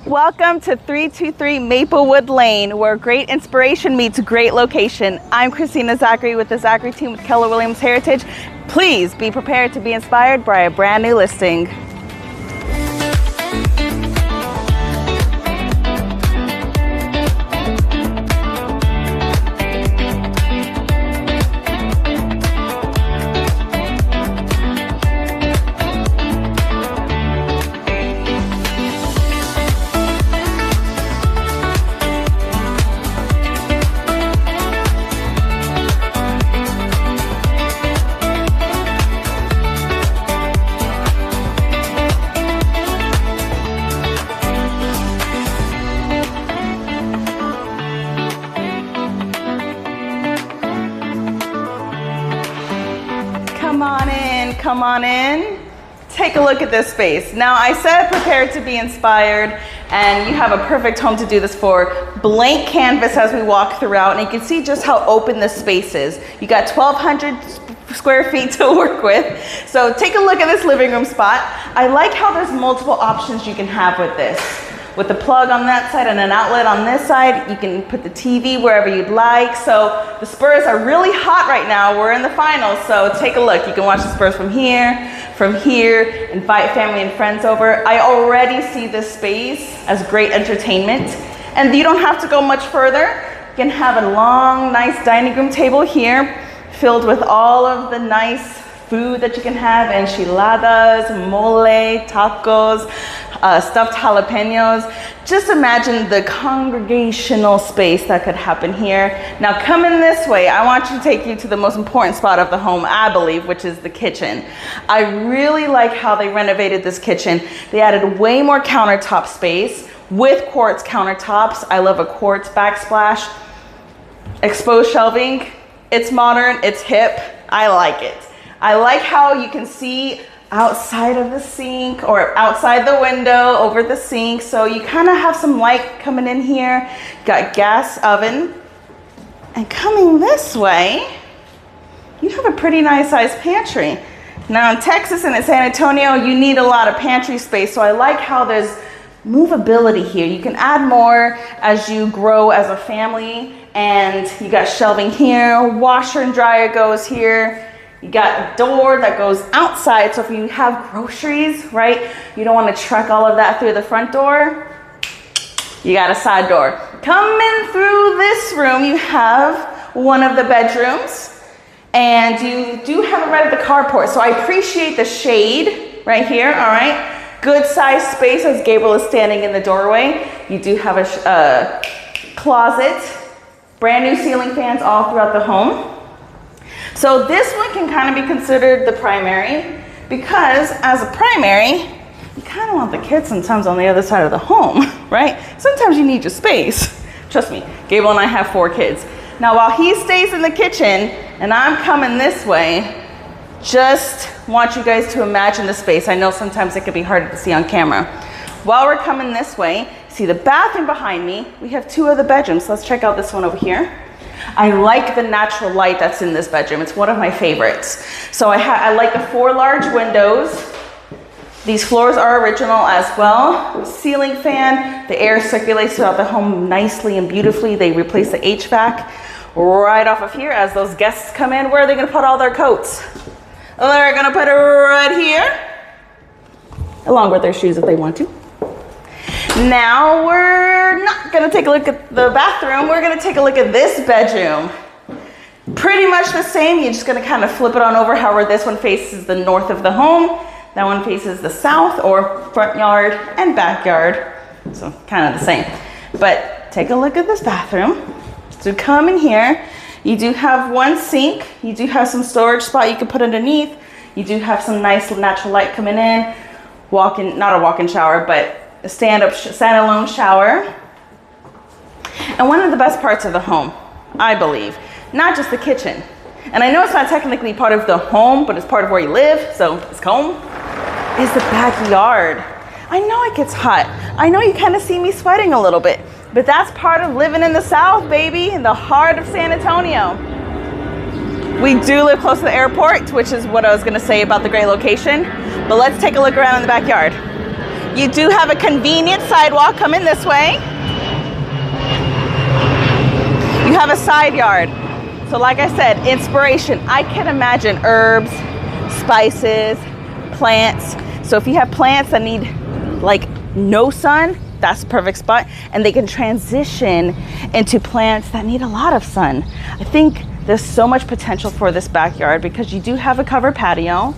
Welcome to 323 Maplewood Lane, where great inspiration meets great location. I'm Christina Zachary with the Zachary team with Keller Williams Heritage. Please be prepared to be inspired by a brand new listing. Come on in, take a look at this space. Now I said prepare to be inspired, and you have a perfect home to do this for. Blank canvas as we walk throughout, and you can see just how open this space is. You got 1,200 square feet to work with. So take a look at this living room spot. I like how there's multiple options you can have with this. With the plug on that side and an outlet on this side, you can put the TV wherever you'd like. So the Spurs are really hot right now. We're in the finals, so take a look. You can watch the Spurs from here, invite family and friends over. I already see this space as great entertainment. And you don't have to go much further. You can have a long, nice dining room table here, filled with all of the nice food that you can have, enchiladas, mole, tacos, stuffed jalapenos. Just imagine the congregational space that could happen here. Now come in this way. I want to take you to the most important spot of the home, I believe, which is the kitchen. I really like how they renovated this kitchen. They added way more countertop space with quartz countertops. I love a quartz backsplash. Exposed shelving. It's modern, it's hip. I like it. I like how you can see outside of the sink or outside the window over the sink. So you kind of have some light coming in here. Got gas oven. And coming this way, you have a pretty nice sized pantry. Now in Texas and in San Antonio, you need a lot of pantry space. So I like how there's movability here. You can add more as you grow as a family. And you got shelving here, washer and dryer goes here. You got a door that goes outside, so if you have groceries, right, you don't want to trek all of that through the front door, you got a side door. Coming through this room, you have one of the bedrooms, and you do have it right at the carport, so I appreciate the shade right here, all right? Good size space as Gabriel is standing in the doorway. You do have a closet, brand new ceiling fans all throughout the home. So this one can kind of be considered the primary, because as a primary, you kind of want the kids sometimes on the other side of the home, right? Sometimes you need your space. Trust me, Gabriel and I have 4 kids. Now while he stays in the kitchen and I'm coming this way, just want you guys to imagine the space. I know sometimes it can be harder to see on camera. While we're coming this way, see the bathroom behind me, we have 2 of the bedrooms. Let's check out this one over here. I like the natural light that's in this bedroom. It's one of my favorites. So I like the 4 large windows. These floors are original as well. Ceiling fan, the air circulates throughout the home nicely and beautifully. They replace the HVAC right off of here. As those guests come in, where are they gonna put all their coats? They're gonna put it right here, along with their shoes if they want to. Now we're not gonna take a look at the bathroom, we're gonna take a look at this bedroom. Pretty much the same, you're just gonna kind of flip it on over. However, this one faces the north of the home, that one faces the south, or front yard and backyard. So kind of the same. But take a look at this bathroom. So come in here, you do have one sink, you do have some storage spot you can put underneath, you do have some nice natural light coming in, not a walk-in shower, but a standalone shower. And one of the best parts of the home, I believe, not just the kitchen. And I know it's not technically part of the home, but it's part of where you live, so it's home, is the backyard. I know it gets hot. I know you kind of see me sweating a little bit, but that's part of living in the South, baby, in the heart of San Antonio. We do live close to the airport, which is what I was gonna say about the great location, but let's take a look around in the backyard. You do have a convenient sidewalk coming this way. You have a side yard. So like I said, inspiration. I can imagine herbs, spices, plants. So if you have plants that need like no sun, that's the perfect spot. And they can transition into plants that need a lot of sun. I think there's so much potential for this backyard because you do have a covered patio.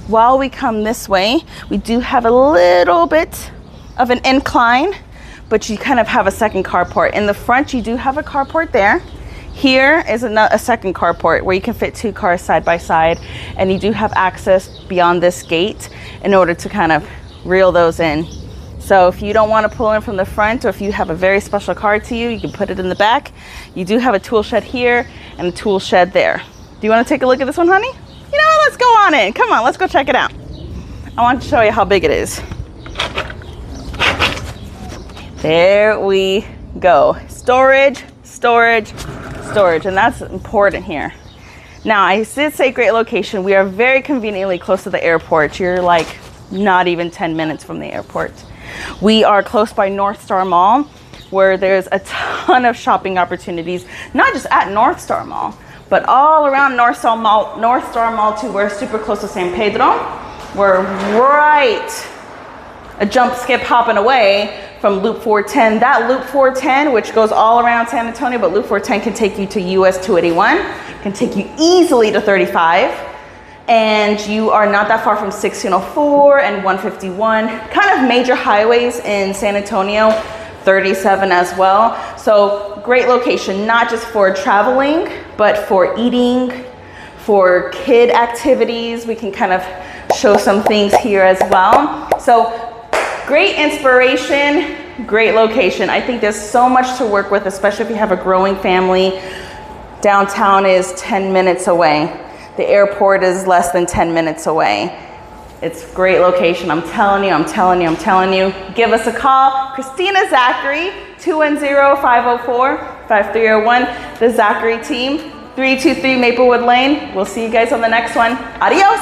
While we come this way, we do have a little bit of an incline, but you kind of have a second carport. In the front, you do have a carport there. Here is a second carport where you can fit 2 cars side by side, and you do have access beyond this gate in order to kind of reel those in. So if you don't want to pull in from the front, or if you have a very special car to you, you can put it in the back. You do have a tool shed here and a tool shed there. Do you want to take a look at this one, honey? You know what, let's go on in. Come on, let's go check it out. I want to show you how big it is. There we go. Storage, storage, storage, and that's important here. Now, I did say great location. We are very conveniently close to the airport. You're like not even 10 minutes from the airport. We are close by North Star Mall, where there's a ton of shopping opportunities, not just at North Star Mall, but all around North Star Mall too. We're super close to San Pedro. We're right a jump, skip, hopping away from Loop 410. That Loop 410, which goes all around San Antonio, but Loop 410 can take you to US 281, can take you easily to 35, and you are not that far from 1604 and 151, kind of major highways in San Antonio, 37 as well. So great location, not just for traveling, but for eating, for kid activities. We can kind of show some things here as well. So great inspiration, great location. I think there's so much to work with, especially if you have a growing family. Downtown is 10 minutes away. The airport is less than 10 minutes away. It's a great location. I'm telling you, I'm telling you, I'm telling you. Give us a call. Christina Zachary, 210-504-5301. The Zachary team, 323 Maplewood Lane. We'll see you guys on the next one. Adios.